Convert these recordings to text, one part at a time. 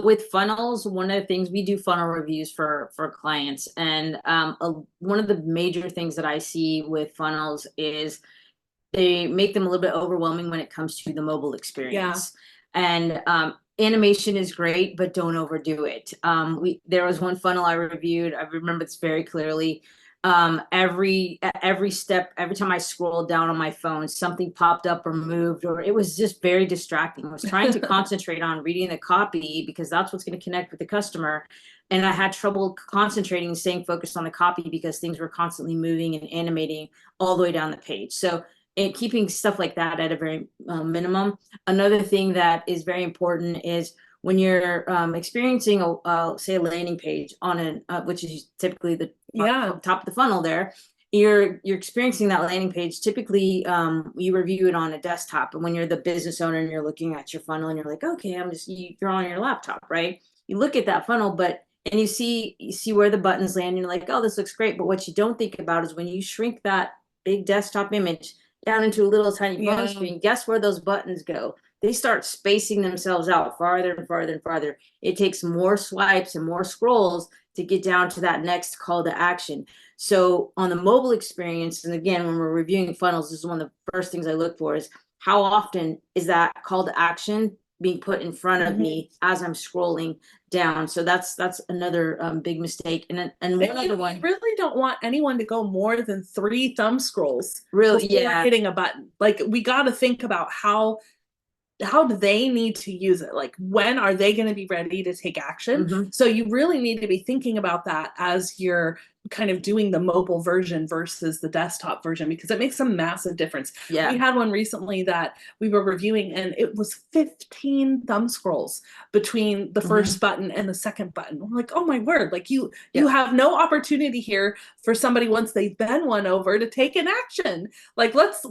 With funnels, one of the things we do funnel reviews for clients, and one of the major things that I see with funnels is they make them a little bit overwhelming when it comes to the mobile Yeah. experience. And animation is great, but don't overdo it. There was one funnel I reviewed. I remember this very clearly. Every step, every time I scrolled down on my phone, something popped up or moved, or it was just very distracting. I was trying to concentrate on reading the copy because that's what's going to connect with the customer. And I had trouble concentrating and staying focused on the copy because things were constantly moving and animating all the way down the page. So, and keeping stuff like that at a very minimum. Another thing that is very important is when you're experiencing say a landing page on which is typically the Yeah. top of the funnel there, you're experiencing that landing page. Typically, you review it on a desktop, and when you're the business owner and you're looking at your funnel and you're like, okay, you're on your laptop, right? You look at that funnel, but and you see where the buttons land, and you're like, oh, this looks great. But what you don't think about is when you shrink that big desktop image down into a little tiny phone Yeah. screen, guess where those buttons go? They start spacing themselves out farther and farther and farther. It takes more swipes and more scrolls to get down to that next call to action. So on the mobile experience, and again, when we're reviewing funnels, this is one of the first things I look for is how often is that call to action being put in front of me as I'm scrolling down. So that's another big mistake. And one And other you one, really don't want anyone to go more than 3 thumb scrolls really, before yeah. hitting a button. Like we got to think about how do they need to use it? Like, when are they going to be ready to take action? Mm-hmm. So you really need to be thinking about that as you're kind of doing the mobile version versus the desktop version, because it makes a massive difference. We Yeah. had one recently that we were reviewing, and it was 15 thumb scrolls between the Mm-hmm. first button and the second button. I'm like, oh my word, like you Yep. have no opportunity here for somebody, once they've been won over, to take an action. Like, let's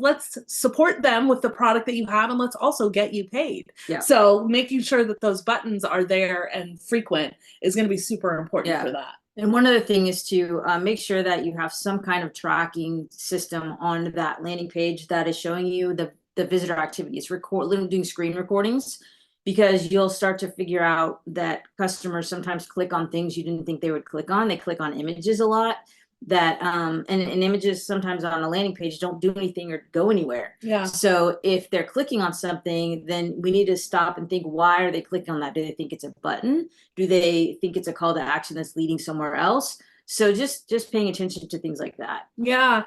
support them with the product that you have, and let's also get you paid. Yeah. So making sure that those buttons are there and frequent is going to be super important Yeah. for that. And one other thing is to make sure that you have some kind of tracking system on that landing page that is showing you the visitor activities, doing screen recordings, because you'll start to figure out that customers sometimes click on things you didn't think they would click on. They click on images a lot that and images sometimes on a landing page don't do anything or go anywhere. Yeah. So if they're clicking on something, then we need to stop and think, why are they clicking on that? Do they think it's a button? Do they think it's a call to action that's leading somewhere else? So just paying attention to things like that. Yeah.